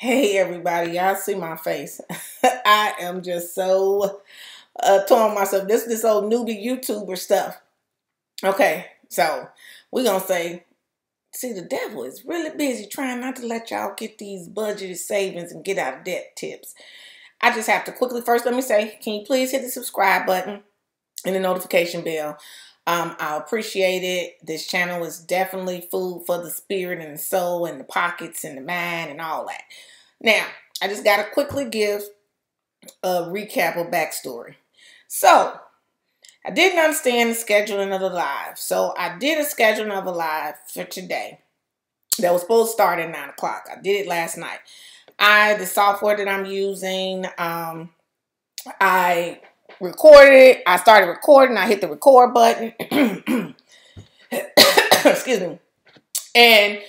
Hey everybody, y'all see my face. I am just so torn myself. This old newbie YouTuber stuff. Okay, so we're gonna say, see, the devil is really busy trying not to let y'all get these budgeted savings and get out of debt tips. I just have to quickly first let me say, can you please hit the subscribe button and the notification bell? I appreciate it. This channel is definitely food for the spirit and the soul and the pockets and the mind and all that. Now, I just got to quickly give a recap of backstory. So, I didn't understand the scheduling of the live. So, I did a scheduling of a live for today that was supposed to start at 9 o'clock. I did it last night. The software that I'm using, I recorded it. I started recording. I hit the record button. Excuse me. And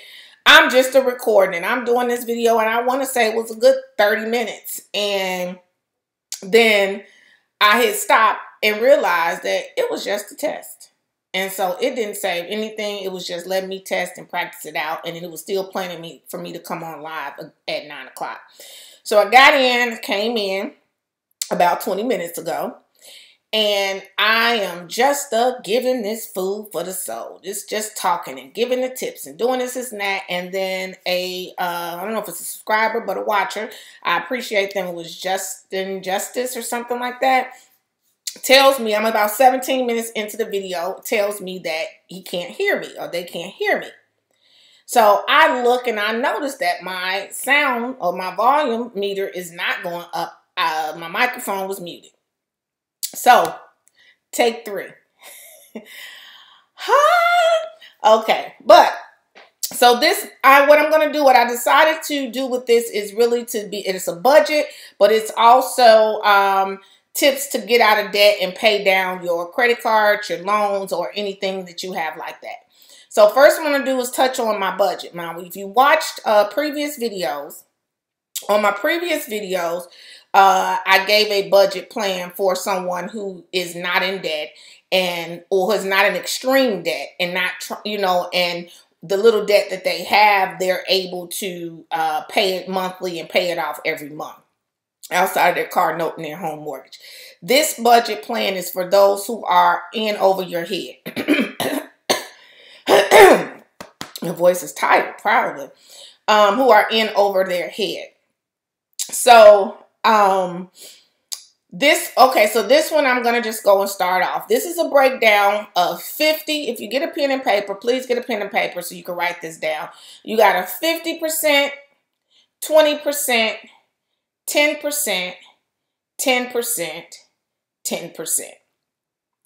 I'm just a recording. I'm doing this video and I want to say it was a good 30 minutes. And then I hit stop and realized that it was just a test. And so it didn't save anything. It was just letting me test and practice it out. And it was still planning for me to come on live at 9 o'clock. So I got in, came in about 20 minutes ago. And I am just giving this food for the soul. Just talking and giving the tips and doing this and that. And then I don't know if it's a subscriber, but a watcher. I appreciate them. It was Justin Justice or something like that. Tells me, I'm about 17 minutes into the video, tells me that he can't hear me or they can't hear me. So I look and I notice that my sound or my volume meter is not going up. My microphone was muted. So, take 3. Okay, but so what I'm going to do, what I decided to do with this is really it's a budget, but it's also tips to get out of debt and pay down your credit cards, your loans, or anything that you have like that. So first I'm going to do is touch on my budget. Now, if you watched previous videos, on my previous videos, I gave a budget plan for someone who is not in debt or is not in extreme debt and not, and the little debt that they have, they're able to pay it monthly and pay it off every month outside of their car note and their home mortgage. This budget plan is for those who are in over your head. My voice is tired, probably. Who are in over their head. So, this one I'm going to just go and start off. This is a breakdown of 50. If you get a pen and paper, please get a pen and paper so you can write this down. You got a 50%, 20%, 10%, 10%, 10%.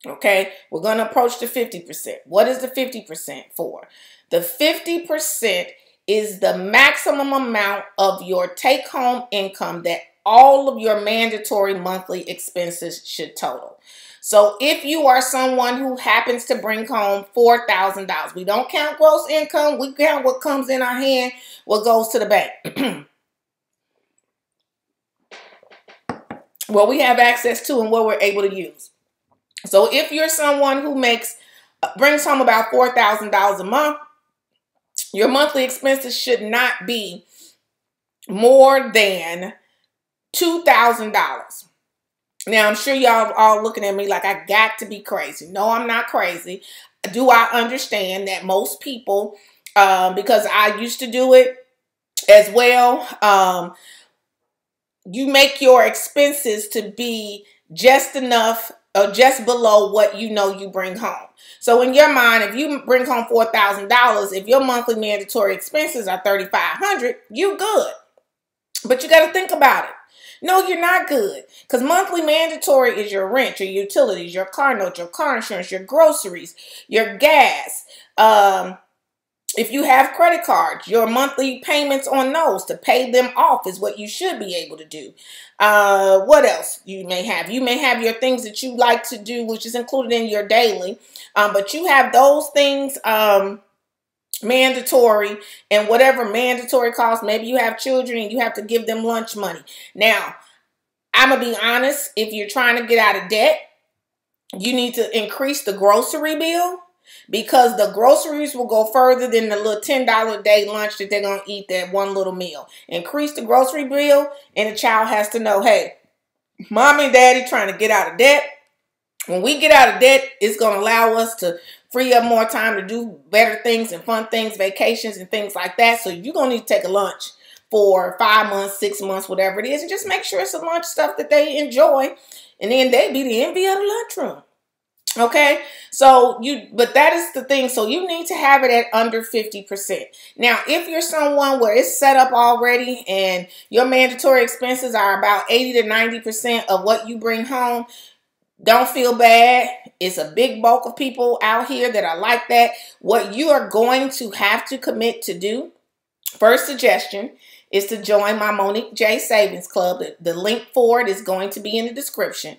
Okay, we're going to approach the 50%. What is the 50% for? The 50% is the maximum amount of your take-home income that all of your mandatory monthly expenses should total. So if you are someone who happens to bring home $4,000, we don't count gross income, we count what comes in our hand, what goes to the bank. What we have access to and what we're able to use. So if you're someone who brings home about $4,000 a month, your monthly expenses should not be more than $2,000. Now, I'm sure y'all all looking at me like I got to be crazy. No, I'm not crazy. Do I understand that most people, because I used to do it as well, you make your expenses to be just enough or just below what you bring home. So in your mind, if you bring home $4,000, if your monthly mandatory expenses are $3,500, you good. But you got to think about it. No, you're not good. Because monthly mandatory is your rent, your utilities, your car note, your car insurance, your groceries, your gas. If you have credit cards, your monthly payments on those to pay them off is what you should be able to do. What else you may have? You may have your things that you like to do, which is included in your daily. But you have those things mandatory, and whatever mandatory costs. Maybe you have children and you have to give them lunch money. Now, I'm going to be honest. If you're trying to get out of debt, you need to increase the grocery bill. because the groceries will go further than the little $10 a day lunch that they're going to eat, that one little meal. Increase the grocery bill, and the child has to know, hey, mommy and daddy trying to get out of debt. When we get out of debt, it's going to allow us to free up more time to do better things and fun things, vacations and things like that. So you're going to need to take a lunch for 5 months, 6 months, whatever it is, and just make sure it's a lunch stuff that they enjoy, and then they be the envy of the lunchroom. Okay, so but that is the thing. So you need to have it at under 50%. Now, if you're someone where it's set up already and your mandatory expenses are about 80 to 90% of what you bring home, don't feel bad. It's a big bulk of people out here that are like that. What you are going to have to commit to do, first suggestion, is to join my Monique J Savings Club. The link for it is going to be in the description.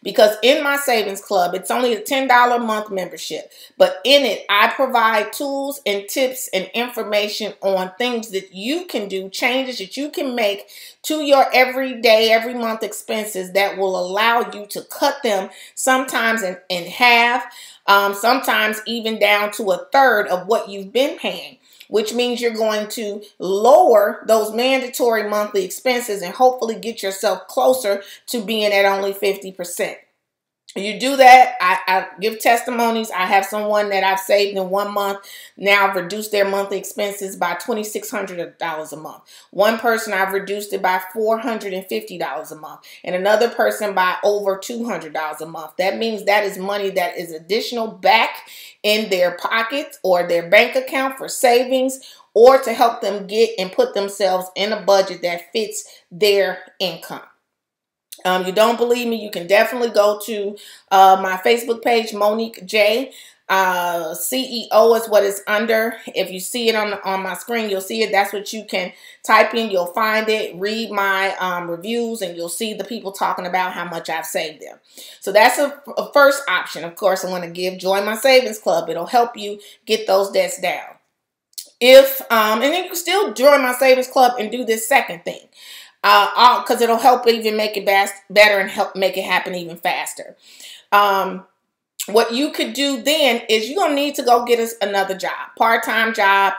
Because in my savings club, it's only a $10 a month membership. But in it, I provide tools and tips and information on things that you can do, changes that you can make to your everyday, every month expenses that will allow you to cut them sometimes in half, sometimes even down to a third of what you've been paying, which means you're going to lower those mandatory monthly expenses and hopefully get yourself closer to being at only 50%. You do that, I give testimonies. I have someone that I've saved in 1 month now reduced their monthly expenses by $2,600 a month. One person, I've reduced it by $450 a month, and another person by over $200 a month. That means that is money that is additional back in their pockets or their bank account for savings, or to help them get and put themselves in a budget that fits their income. You don't believe me, you can definitely go to my Facebook page, Monique J. CEO is what it's under. If you see it on my screen, you'll see it. That's what you can type in. You'll find it. Read my reviews, and you'll see the people talking about how much I've saved them. So that's a first option. Of course, I want to join my savings club. It'll help you get those debts down. And then you can still join my savings club and do this second thing. Because it'll help even make it better and help make it happen even faster. What you could do then is you're going to need to go get us another job, part-time job.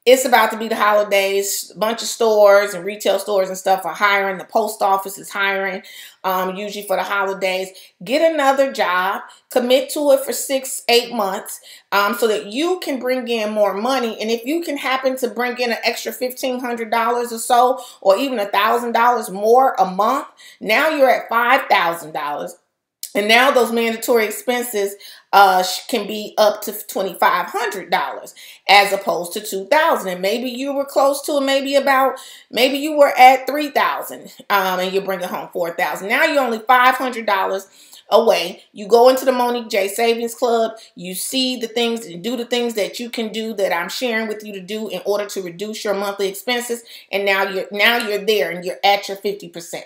It's about to be the holidays. A bunch of stores and retail stores and stuff are hiring. The post office is hiring, usually for the holidays. Get another job. Commit to it for 6-8 months so that you can bring in more money. And if you can happen to bring in an extra $1,500 or so, or even $1,000 more a month, now you're at $5,000. And now those mandatory expenses can be up to $2,500 as opposed to $2,000. And maybe you were close to it, maybe you were at $3,000 and you're bringing home $4,000. Now you're only $500 away. You go into the Monique J Savings Club. You see the things and do the things that you can do that I'm sharing with you to do in order to reduce your monthly expenses. And now you're there and you're at your 50%.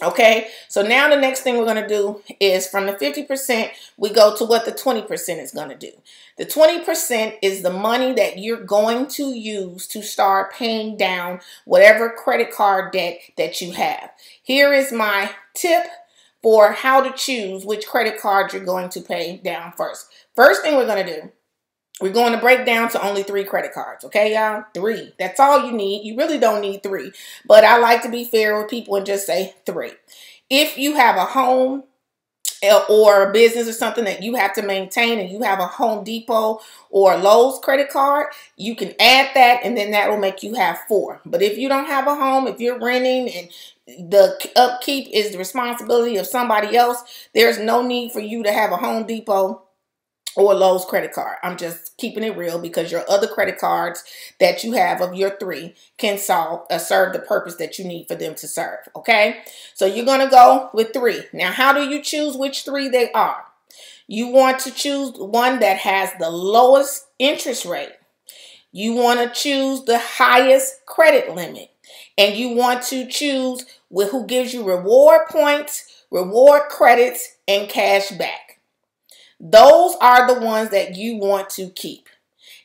Okay, so now the next thing we're going to do is from the 50%, we go to what the 20% is going to do. The 20% is the money that you're going to use to start paying down whatever credit card debt that you have. Here is my tip for how to choose which credit card you're going to pay down first. First thing we're going to do, we're going to break down to only 3 credit cards, okay, y'all? 3. That's all you need. You really don't need 3. But I like to be fair with people and just say 3. If you have a home or a business or something that you have to maintain and you have a Home Depot or Lowe's credit card, you can add that and then that will make you have 4. But if you don't have a home, if you're renting and the upkeep is the responsibility of somebody else, there's no need for you to have a Home Depot or Lowe's credit card. I'm just keeping it real because your other credit cards that you have of your 3 can serve the purpose that you need for them to serve. Okay, so you're going to go with 3. Now, how do you choose which 3 they are? You want to choose one that has the lowest interest rate. You want to choose the highest credit limit. And you want to choose who gives you reward points, reward credits, and cash back. Those are the ones that you want to keep.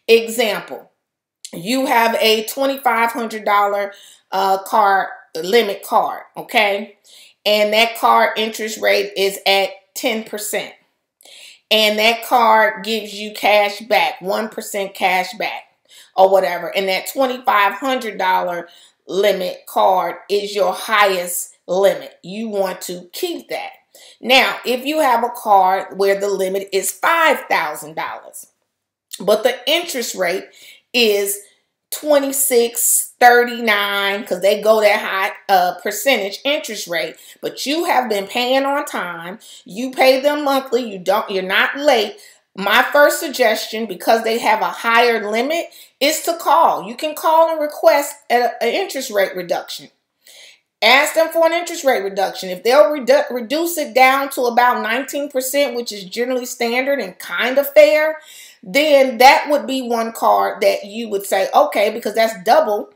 Example, you have a $2,500 card limit card, okay? And that card interest rate is at 10%. and that card gives you cash back, 1% cash back or whatever. And that $2,500 limit card is your highest limit. You want to keep that. Now, if you have a card where the limit is $5,000, but the interest rate is 26.39, because they go that high percentage interest rate, but you have been paying on time, you pay them monthly, you're not late. My first suggestion, because they have a higher limit, is to call. You can call and request an interest rate reduction. Ask them for an interest rate reduction. If they'll reduce it down to about 19%, which is generally standard and kind of fair, then that would be one card that you would say, okay, because that's double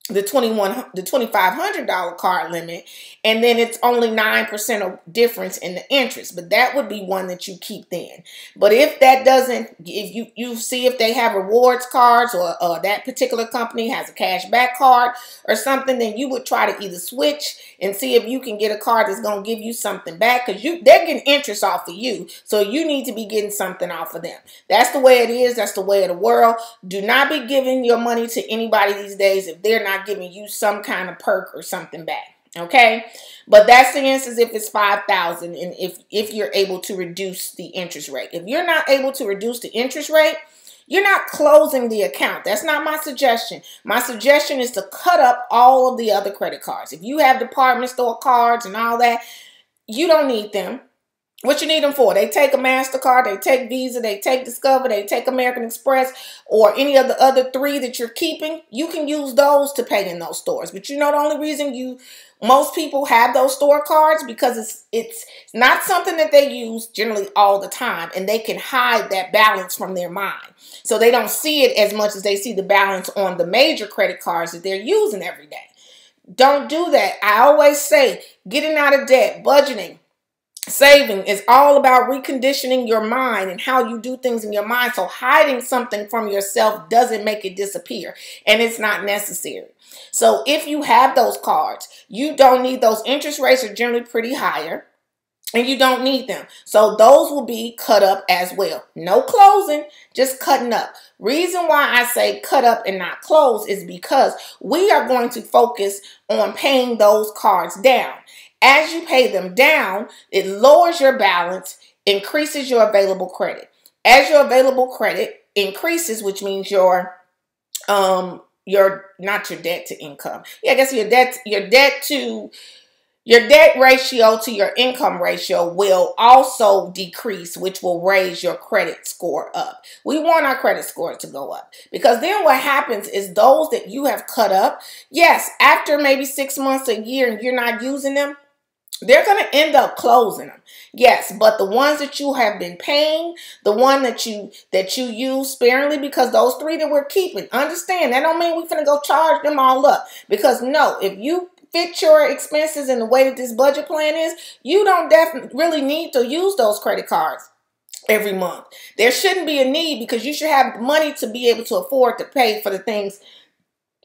the $2,500 card limit, and then it's only 9% of difference in the interest. But that would be one that you keep then. But if that doesn't, if you see if they have rewards cards, or that particular company has a cash back card or something, then you would try to either switch and see if you can get a card that's going to give you something back, because they're getting interest off of you, so you need to be getting something off of them. That's the way it is. That's the way of the world. Do not be giving your money to anybody these days if they're not giving you some kind of perk or something back. Okay, but that's the instance if it's $5,000, and if you're able to reduce the interest rate. If you're not able to reduce the interest rate, you're not closing the account. That's not my suggestion. My suggestion is to cut up all of the other credit cards. If you have department store cards and all that, you don't need them. What you need them for? They take a MasterCard, they take Visa, they take Discover, they take American Express, or any of the other three that you're keeping. You can use those to pay in those stores. But you know the only reason most people have those store cards, because it's not something that they use generally all the time, and they can hide that balance from their mind. So they don't see it as much as they see the balance on the major credit cards that they're using every day. Don't do that. I always say getting out of debt, budgeting, saving is all about reconditioning your mind and how you do things in your mind. So hiding something from yourself doesn't make it disappear, and it's not necessary. So if you have those cards, you don't need those. Interest rates are generally pretty higher, and you don't need them. So those will be cut up as well. No closing, just cutting up. Reason why I say cut up and not close is because we are going to focus on paying those cards down. As you pay them down, it lowers your balance, increases your available credit. As your available credit increases, which means your not your debt to income. Yeah, I guess your debt ratio to your income ratio will also decrease, which will raise your credit score up. We want our credit score to go up, because then what happens is those that you have cut up, yes, after maybe 6 months, a year, and you're not using them, they're going to end up closing them. Yes, but the ones that you have been paying, the one that you use sparingly, because those three that we're keeping, understand, that don't mean we're going to go charge them all up. Because no, if you fit your expenses in the way that this budget plan is, you don't really need to use those credit cards every month. There shouldn't be a need, because you should have money to be able to afford to pay for the things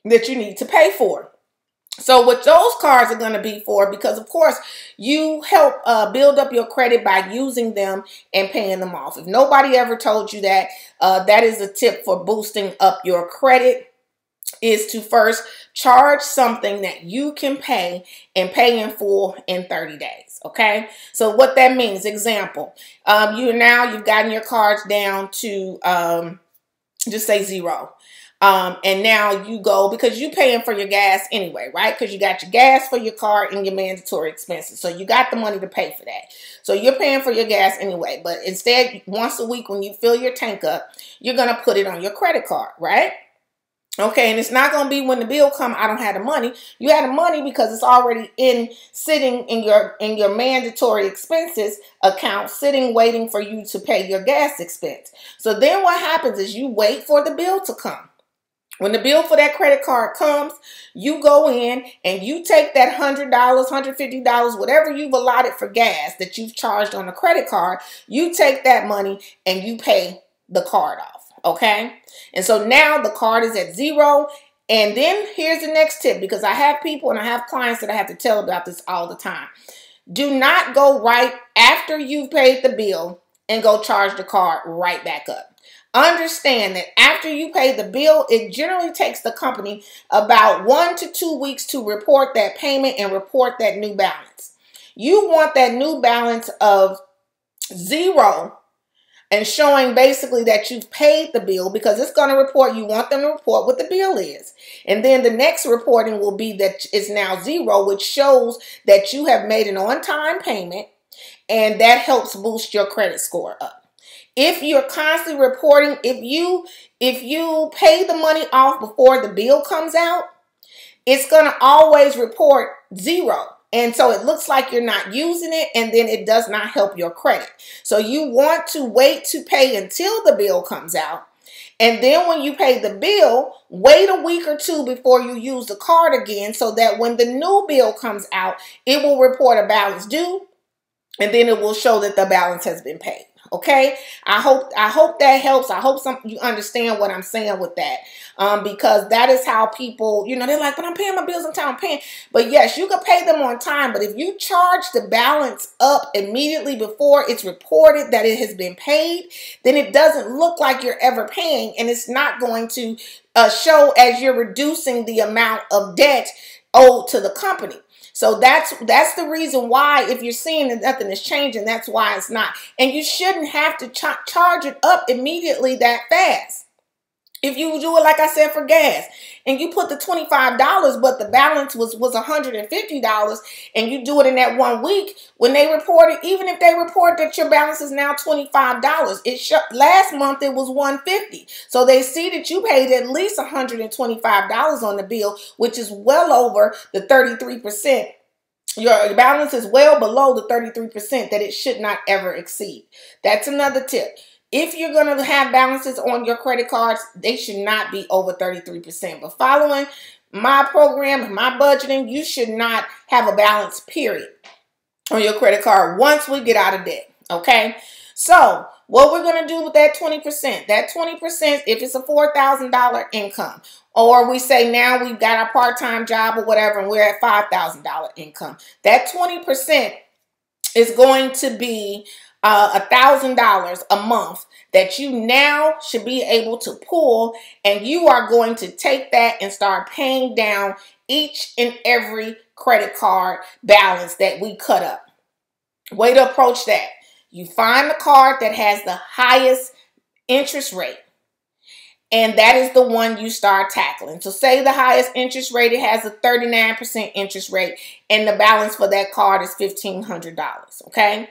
that you need to pay for. So what those cards are going to be for, because of course you help build up your credit by using them and paying them off. If nobody ever told you that, that is a tip for boosting up your credit, is to first charge something that you can pay and pay in full in 30 days. Okay. So what that means, example, you've gotten your cards down to just say 0. And now you go, because you're paying for your gas anyway, right? Because you got your gas for your car and your mandatory expenses. So you got the money to pay for that. So you're paying for your gas anyway. But instead, once a week when you fill your tank up, you're going to put it on your credit card, right? Okay, and it's not going to be when the bill comes, I don't have the money. You have the money because it's already sitting in your mandatory expenses account, sitting waiting for you to pay your gas expense. So then what happens is you wait for the bill to come. When the bill for that credit card comes, you go in and you take that $100, $150, whatever you've allotted for gas that you've charged on the credit card, you take that money and you pay the card off, okay? And so now the card is at 0. And then here's the next tip, because I have people and I have clients that I have to tell about this all the time. Do not go right after you've paid the bill and go charge the card right back up. Understand that after you pay the bill, it generally takes the company about 1 to 2 weeks to report that payment and report that new balance. You want that new balance of 0 and showing basically that you've paid the bill, because it's going to report, you want them to report what the bill is. And then the next reporting will be that it's now 0, which shows that you have made an on-time payment, and that helps boost your credit score up. If you're constantly reporting, if you pay the money off before the bill comes out, it's going to always report 0. And so it looks like you're not using it, and then it does not help your credit. So you want to wait to pay until the bill comes out. And then when you pay the bill, wait a week or 2 before you use the card again, so that when the new bill comes out, it will report a balance due, and then it will show that the balance has been paid. Okay, I hope that helps. I hope you understand what I'm saying with that, because that is how people, they're like, but I'm paying my bills on time, I'm paying. But yes, you can pay them on time, but if you charge the balance up immediately before it's reported that it has been paid, then it doesn't look like you're ever paying, and it's not going to show as you're reducing the amount of debt owed to the company. So that's the reason why, if you're seeing that nothing is changing, that's why it's not. And you shouldn't have to charge it up immediately that fast. If you do it, like I said, for gas, and you put the $25, but the balance was $150, and you do it in that 1 week, when they report it, even if they report that your balance is now $25, last month it was $150. So they see that you paid at least $125 on the bill, which is well over the 33%. Your balance is well below the 33% that it should not ever exceed. That's another tip. If you're going to have balances on your credit cards, they should not be over 33%. But following my program, my budgeting, you should not have a balance, period, on your credit card once we get out of debt. Okay? So what we're going to do with that 20%, if it's a $4,000 income, or we say now we've got our part-time job or whatever, and we're at $5,000 income, that 20% is going to be $1,000 a month that you now should be able to pull, and you are going to take that and start paying down each and every credit card balance that we cut up. Way to approach that. You find the card that has the highest interest rate, and that is the one you start tackling. So say the highest interest rate, it has a 39% interest rate, and the balance for that card is $1,500, okay?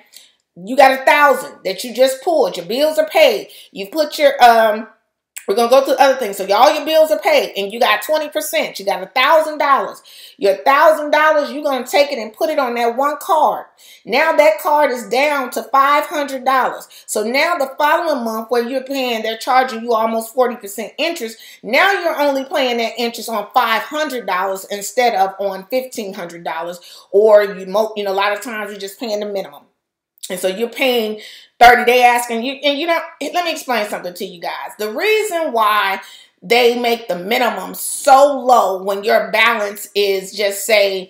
You got $1,000 that you just pulled. Your bills are paid. You put your, we're going to go through other things. So all your bills are paid, and you got 20%. You got $1,000. Your $1,000, you're going to take it and put it on that one card. Now that card is down to $500. So now the following month, where you're paying, they're charging you almost 40% interest. Now you're only paying that interest on $500 instead of on $1,500. Or a lot of times you're just paying the minimum. And so you're paying 30, they asking you, and let me explain something to you guys. The reason why they make the minimum so low when your balance is just, say,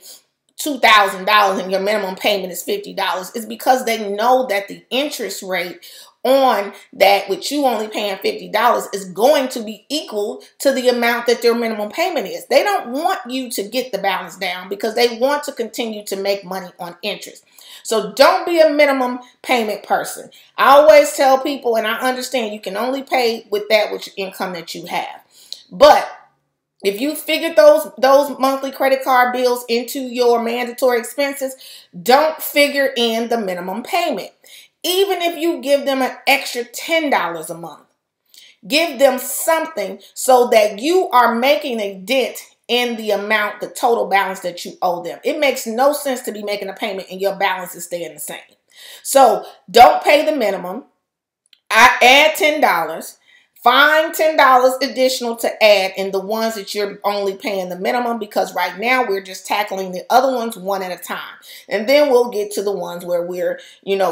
$2,000 and your minimum payment is $50 is because they know that the interest rate on that, which you only paying $50, is going to be equal to the amount that their minimum payment is. They don't want you to get the balance down because they want to continue to make money on interest. So don't be a minimum payment person. I always tell people, and I understand you can only pay with that which income that you have. But if you figure those monthly credit card bills into your mandatory expenses, don't figure in the minimum payment. Even if you give them an extra $10 a month, give them something so that you are making a dent in the amount, the total balance that you owe them. It makes no sense to be making a payment and your balance is staying the same. So don't pay the minimum. I add $10. Find $10 additional to add in the ones that you're only paying the minimum, because right now we're just tackling the other ones one at a time. And then we'll get to the ones where we're,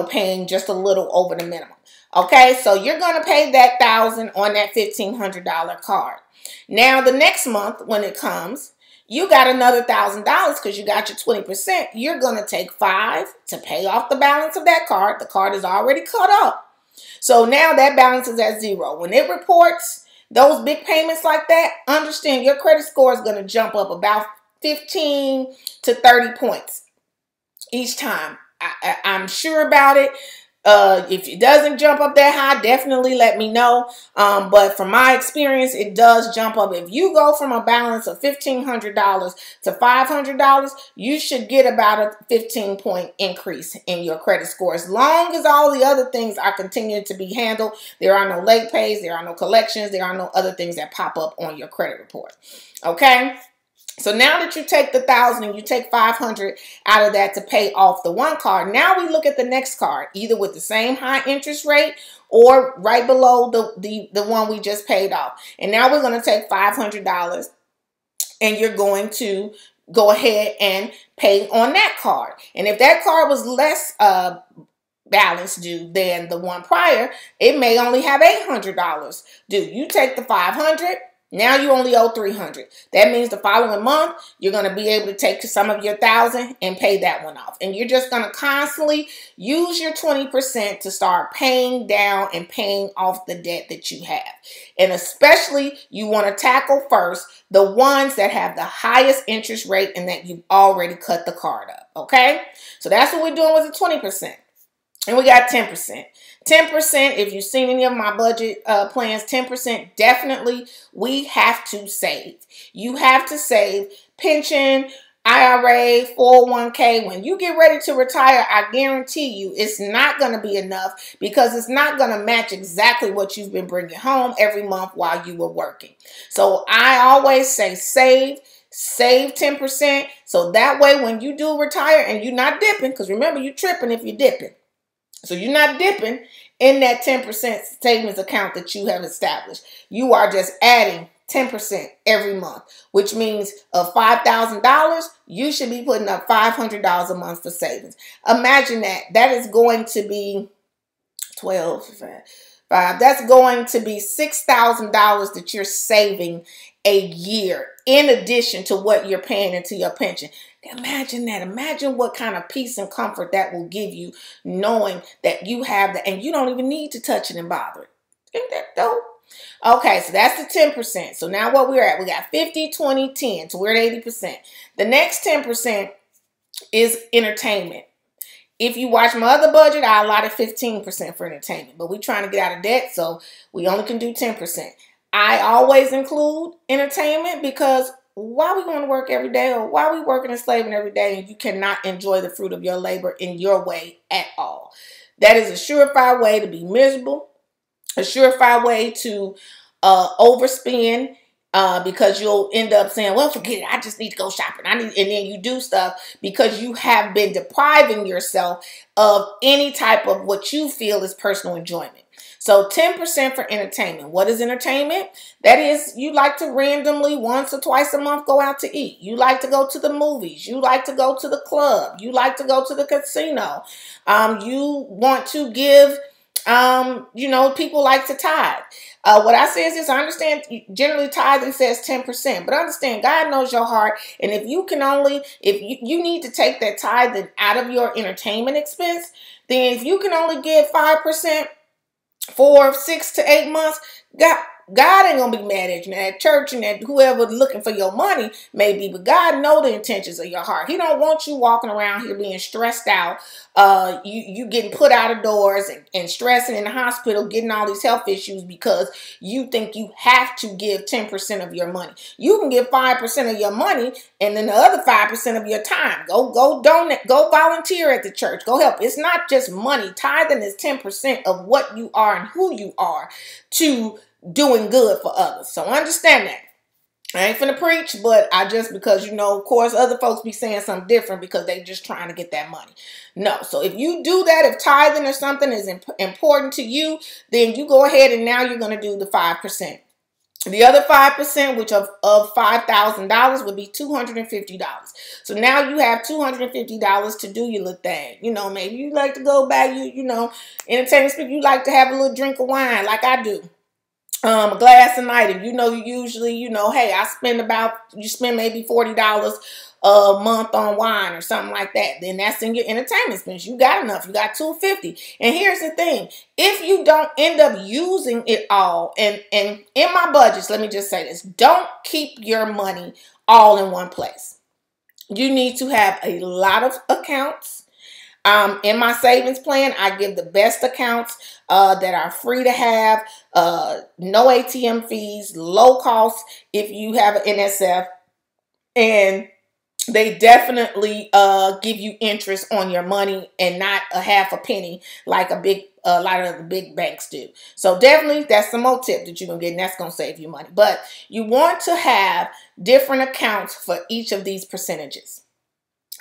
paying just a little over the minimum. Okay, so you're going to pay that $1,000 on that $1,500 card. Now the next month when it comes, you got another $1,000 because you got your 20%. You're going to take $5 to pay off the balance of that card. The card is already cut up. So now that balance is at 0. When it reports those big payments like that, understand your credit score is going to jump up about 15 to 30 points each time. I'm sure about it. If it doesn't jump up that high, definitely let me know. But from my experience, it does jump up. If you go from a balance of $1,500 to $500, you should get about a 15-point increase in your credit score. As long as all the other things are continuing to be handled, there are no late pays, there are no collections, there are no other things that pop up on your credit report. Okay? So now that you take the 1,000 and you take 500 out of that to pay off the one card, now we look at the next card, either with the same high interest rate or right below the one we just paid off. And now we're going to take $500 and you're going to go ahead and pay on that card. And if that card was less balance due than the one prior, it may only have $800 due. You take the 500. Now you only owe $300. That means the following month, you're going to be able to take some of your 1,000 and pay that one off. And you're just going to constantly use your 20% to start paying down and paying off the debt that you have. And especially you want to tackle first the ones that have the highest interest rate and that you've already cut the card up. Okay? So that's what we're doing with the 20%. And we got 10%. 10%, if you've seen any of my budget plans, 10% definitely we have to save. You have to save pension, IRA, 401k. When you get ready to retire, I guarantee you it's not going to be enough because it's not going to match exactly what you've been bringing home every month while you were working. So I always say save 10%. So that way when you do retire and you're not dipping, because remember you're tripping if you're dipping. So you're not dipping in that 10% savings account that you have established. You are just adding 10% every month, which means of $5,000, you should be putting up $500 a month for savings. Imagine that. That is going to be 5. That's going to be $6,000 that you're saving a year in addition to what you're paying into your pension. Imagine that. Imagine what kind of peace and comfort that will give you knowing that you have that and you don't even need to touch it and bother it. Isn't that dope? Okay, so that's the 10%. So now what we're at, we got 50, 20, 10. So we're at 80%. The next 10% is entertainment. If you watch my other budget, I allotted 15% for entertainment, but we're trying to get out of debt, so we only can do 10%. I always include entertainment because why are we going to work every day, or why are we working and slaving every day and you cannot enjoy the fruit of your labor in your way at all? That is a surefire way to be miserable, a surefire way to overspend, because you'll end up saying, well, forget it. I just need to go shopping. And then you do stuff because you have been depriving yourself of any type of what you feel is personal enjoyment. So 10% for entertainment. What is entertainment? That is, you like to randomly once or twice a month go out to eat. You like to go to the movies. You like to go to the club. You like to go to the casino. You want to give, people like to tithe. What I say is this: I understand generally tithing says 10%, but understand God knows your heart. And if you need to take that tithing out of your entertainment expense, then if you can only give 5% for 6 to 8 months, God ain't gonna be mad at you. Now, at church and at whoever looking for your money may be, but God know the intentions of your heart. He don't want you walking around here being stressed out. You getting put out of doors and stressing in the hospital, getting all these health issues because you think you have to give 10% of your money. You can give 5% of your money and then the other 5% of your time. Go donate, go volunteer at the church, go help. It's not just money. Tithing is 10% of what you are and who you are to doing good for others. So understand that. I ain't finna preach, but because of course, other folks be saying something different because they just trying to get that money. No. So if you do that, if tithing or something is important to you, then you go ahead and now you're going to do the 5%. The other 5%, which of $5,000 would be $250. So now you have $250 to do your little thing. Maybe you like to go buy entertainment speak. You like to have a little drink of wine like I do. Glass a night. If you know you usually, hey, you spend maybe $40 a month on wine or something like that, then that's in your entertainment expense. You got enough. You got $250. And here's the thing: if you don't end up using it all, and in my budgets, let me just say this: don't keep your money all in one place. You need to have a lot of accounts. In my savings plan, I give the best accounts that are free to have, no ATM fees, low cost if you have an NSF, and they definitely give you interest on your money and not a half a penny like a lot of the big banks do. So definitely that's some more tip that you can get, and that's going to save you money. But you want to have different accounts for each of these percentages.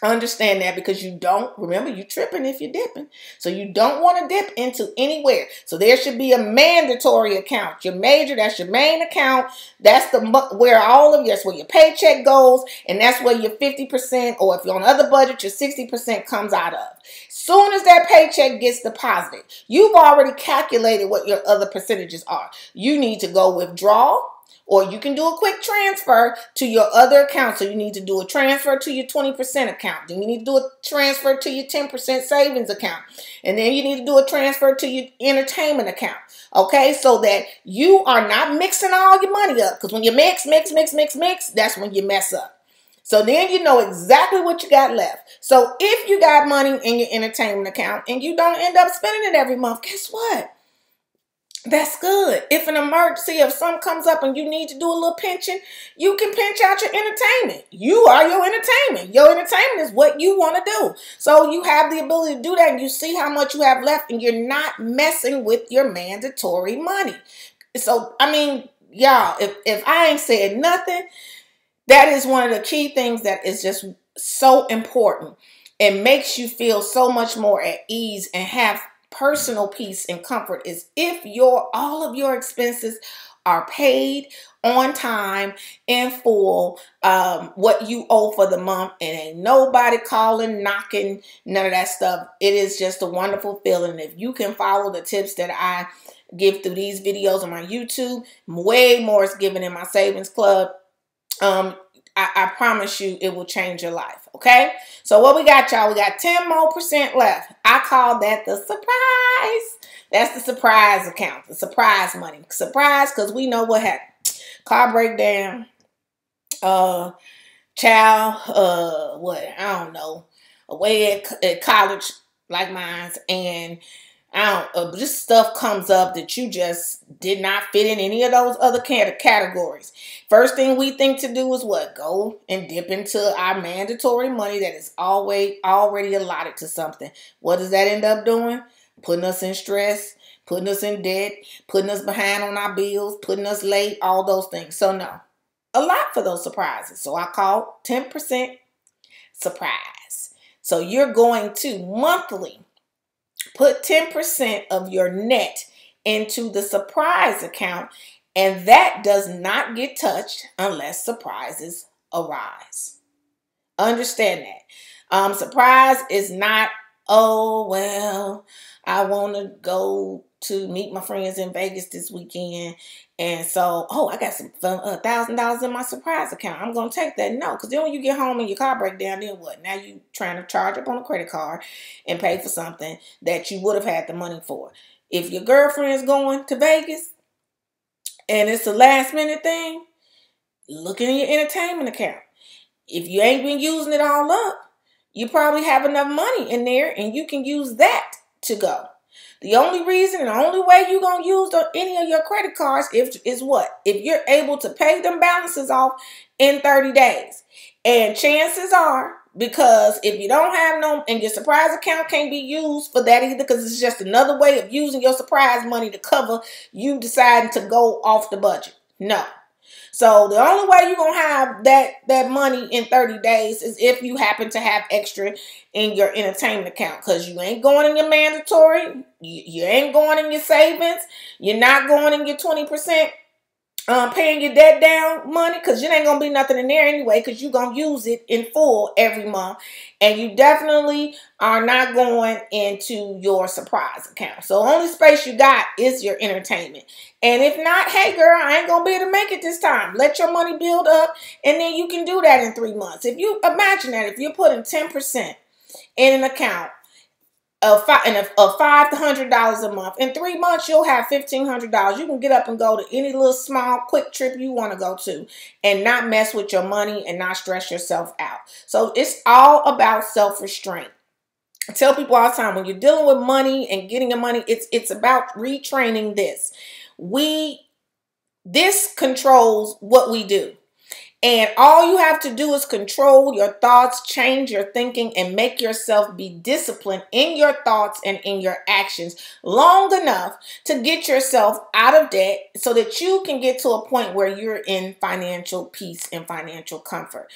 Understand that, because you don't, remember, you tripping if you're dipping. So you don't want to dip into anywhere. So there should be a mandatory account. Your major, that's your main account. That's where that's where your paycheck goes. And that's where your 50%, or if you're on other budget, your 60% comes out of. Soon as that paycheck gets deposited, you've already calculated what your other percentages are. You need to go withdraw, or you can do a quick transfer to your other account. So you need to do a transfer to your 20% account. Then you need to do a transfer to your 10% savings account. And then you need to do a transfer to your entertainment account. Okay, so that you are not mixing all your money up. Because when you mix, that's when you mess up. So then you know exactly what you got left. So if you got money in your entertainment account and you don't end up spending it every month, guess what? That's good. If an emergency, if something comes up and you need to do a little pinching, you can pinch out your entertainment. You are your entertainment. Your entertainment is what you want to do. So you have the ability to do that, and you see how much you have left, and you're not messing with your mandatory money. So, I mean, y'all, if I ain't said nothing, that is one of the key things that is just so important. It makes you feel so much more at ease and have personal peace and comfort, is if all of your expenses are paid on time, in full, what you owe for the month, and ain't nobody calling, knocking, none of that stuff. It is just a wonderful feeling. If you can follow the tips that I give through these videos on my YouTube, way more is given in my savings club. I promise you it will change your life, okay? So what we got, y'all? We got 10% more left. I call that the surprise. That's the surprise account, the surprise money. Surprise, because we know what happened. Car breakdown, child, I don't know, away at college like mine's, and just stuff comes up that you just did not fit in any of those other categories. First thing we think to do is what? Go and dip into our mandatory money that is already allotted to something. What does that end up doing? Putting us in stress, putting us in debt, putting us behind on our bills, putting us late, all those things. So no, a lot for those surprises. So I call 10% surprise. So you're going to monthly put 10% of your net into the surprise account, and that does not get touched unless surprises arise. Understand that. Surprise is not, oh, well, I want to go to meet my friends in Vegas this weekend, and so, I got some $1,000 in my surprise account. I'm going to take that. No, because then when you get home and your car breaks down, then what? Now you trying to charge up on a credit card and pay for something that you would have had the money for. If your girlfriend's going to Vegas and it's a last minute thing, look in your entertainment account. If you ain't been using it all up, you probably have enough money in there and you can use that to go. The only reason and the only way you're going to use any of your credit cards is what? If you're able to pay them balances off in 30 days. And chances are, because if you don't have no, and your surprise account can't be used for that either, because it's just another way of using your surprise money to cover you deciding to go off the budget. No. So the only way you're going to have that money in 30 days is if you happen to have extra in your entertainment account, because you ain't going in your mandatory, you ain't going in your savings, you're not going in your 20%, paying your debt down money, because it ain't going to be nothing in there anyway, because you're going to use it in full every month. And you definitely are not going into your surprise account. So only space you got is your entertainment. And if not, hey girl, I ain't going to be able to make it this time. Let your money build up, and then you can do that in 3 months. If you imagine that, if you're putting 10% in an account, of $500 a month. In 3 months, you'll have $1,500. You can get up and go to any little small quick trip you want to go to and not mess with your money and not stress yourself out. So it's all about self-restraint. I tell people all the time, when you're dealing with money and getting your money, it's about retraining this. This controls what we do. And all you have to do is control your thoughts, change your thinking, and make yourself be disciplined in your thoughts and in your actions long enough to get yourself out of debt so that you can get to a point where you're in financial peace and financial comfort.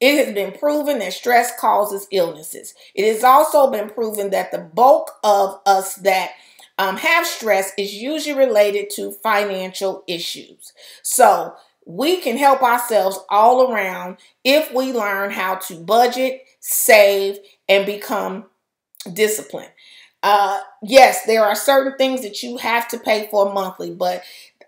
It has been proven that stress causes illnesses. It has also been proven that the bulk of us that have stress is usually related to financial issues. So we can help ourselves all around if we learn how to budget, save, and become disciplined. Yes, there are certain things that you have to pay for monthly, but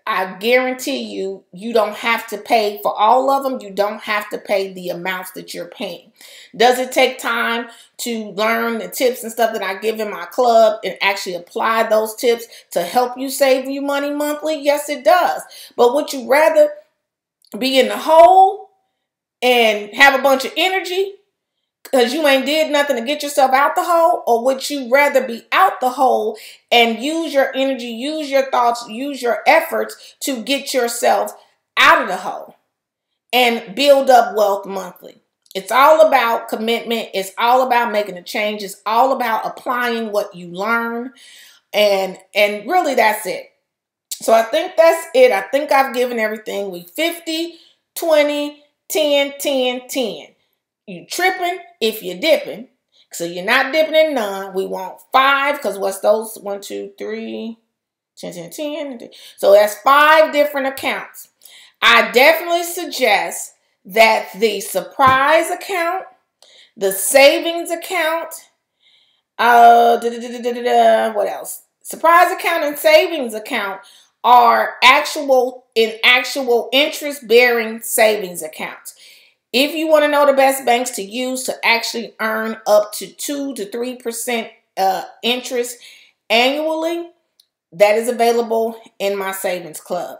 I guarantee you, you don't have to pay for all of them. You don't have to pay the amounts that you're paying. Does it take time to learn the tips and stuff that I give in my club and actually apply those tips to help you save you money monthly? Yes, it does. But would you rather be in the hole and have a bunch of energy because you ain't did nothing to get yourself out the hole? Or would you rather be out the hole and use your energy, use your thoughts, use your efforts to get yourself out of the hole and build up wealth monthly? It's all about commitment. It's all about making a change. It's all about applying what you learn. And really, that's it. So I think that's it. I think I've given everything. We 50, 20, 10, 10, 10. You tripping if you're dipping. So you're not dipping in none. We want 5, because what's those? 1, 2, 3, 10, 10, 10. So that's 5 different accounts. I definitely suggest that the surprise account, the savings account, what else? Surprise account and savings account are actual interest-bearing savings accounts. If you want to know the best banks to use to actually earn up to 2 to 3% interest annually, that is available in my savings club.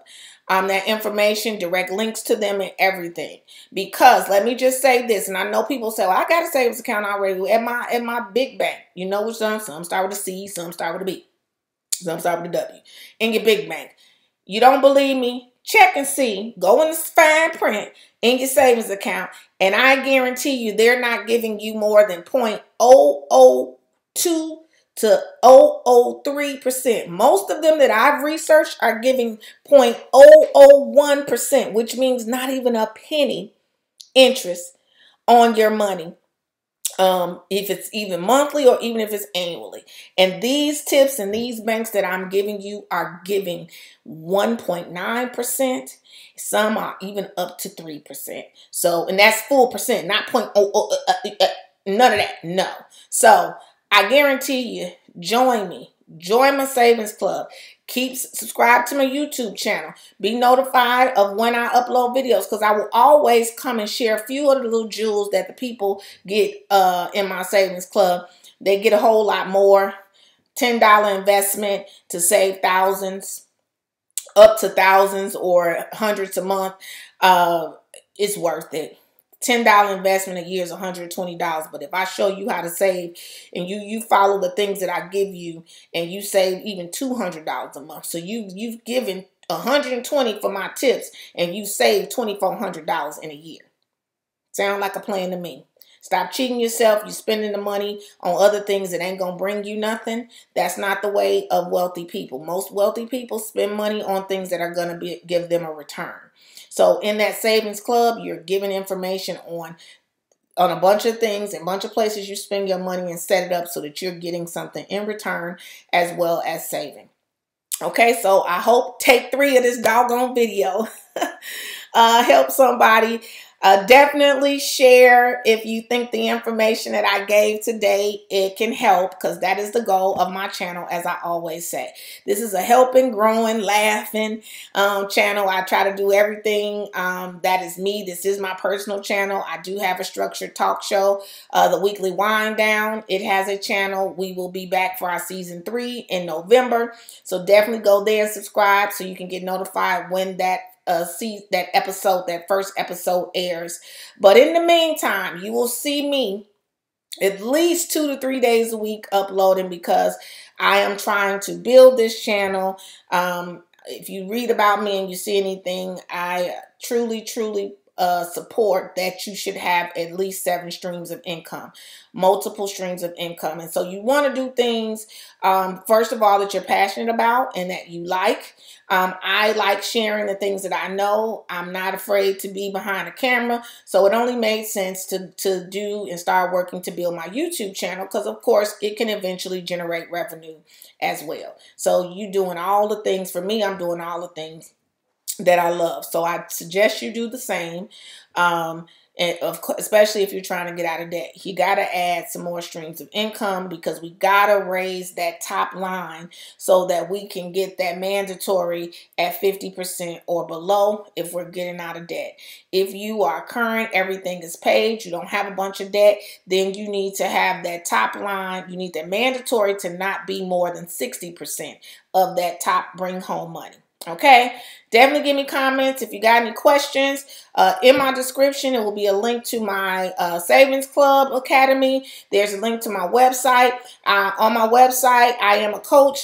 That information, direct links to them and everything. Because let me just say this, and I know people say, well, I got a savings account already at my big bank. You know which some start with a C, some start with a B, some start with a W. In your big bank. You don't believe me? Check and see. Go in the fine print in your savings account, and I guarantee you they're not giving you more than 0.002 to 0.003%. Most of them that I've researched are giving 0.001%, which means not even a penny interest on your money. If it's even monthly or even if it's annually. And these tips and these banks that I'm giving you are giving 1.9%. Some are even up to 3%. So, and that's full percent, not 0.00, none of that. No. So I guarantee you, join me. Join my savings club. Subscribe to my YouTube channel. Be notified of when I upload videos, because I will always come and share a few of the little jewels that the people get in my savings club. They get a whole lot more. $10 investment to save thousands, up to thousands or hundreds a month. It's worth it. $10 investment a year is $120. But if I show you how to save and you follow the things that I give you, and you save even $200 a month. So you've given $120 for my tips and you save $2,400 in a year. Sound like a plan to me. Stop cheating yourself. You're spending the money on other things that ain't going to bring you nothing. That's not the way of wealthy people. Most wealthy people spend money on things that are going to give them a return. So in that savings club, you're given information on a bunch of things and a bunch of places you spend your money, and set it up so that you're getting something in return as well as saving. Okay, so I hope take 3 of this doggone video help somebody. Definitely share if you think the information that I gave today, it can help, because that is the goal of my channel. As I always say, this is a helping, growing, laughing channel. I try to do everything that is me. This is my personal channel. I do have a structured talk show, the weekly wind down. It has a channel. We will be back for our season 3 in November, so definitely go there and subscribe so you can get notified when that see that episode, that first episode airs. But in the meantime, you will see me at least 2 to 3 days a week uploading, because I am trying to build this channel. If you read about me and you see anything, I truly support that you should have at least 7 streams of income, multiple streams of income. And so you want to do things, first of all, that you're passionate about and that you like. I like sharing the things that I know. I'm not afraid to be behind a camera. So it only made sense to do and start working to build my YouTube channel, because of course it can eventually generate revenue as well. So you doing all the things for me, I'm doing all the things that I love. So I suggest you do the same. And of course, especially if you're trying to get out of debt, you got to add some more streams of income, because we got to raise that top line so that we can get that mandatory at 50% or below if we're getting out of debt. If you are current, everything is paid, you don't have a bunch of debt, then you need to have that top line. You need that mandatory to not be more than 60% of that top bring home money. Okay, definitely give me comments if you got any questions. In my description, it will be a link to my Savings Club Academy. There's a link to my website. On my website, I am a coach.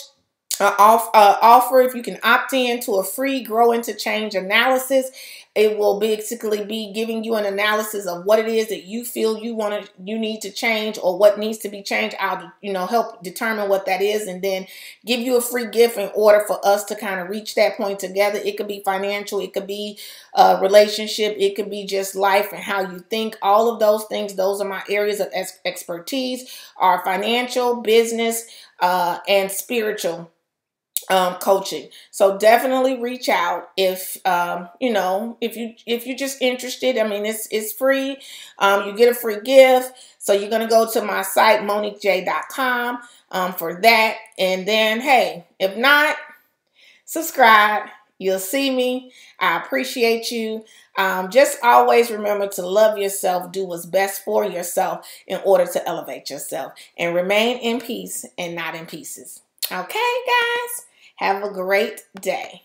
Offer, if you can opt in to a free Grow Into Change analysis. It will basically be giving you an analysis of what it is that you feel you need to change, or what needs to be changed. I'll help determine what that is, and then give you a free gift in order for us to kind of reach that point together. It could be financial, it could be a relationship, it could be just life and how you think. All of those things, those are my areas of expertise, are financial, business, and spiritual coaching. So definitely reach out if if you're just interested. I mean, it's free. You get a free gift. So you're going to go to my site, MoniqueJ.com, for that. And then, hey, if not, subscribe. You'll see me. I appreciate you. Just always remember to love yourself, do what's best for yourself in order to elevate yourself, and remain in peace and not in pieces. Okay, guys? Have a great day.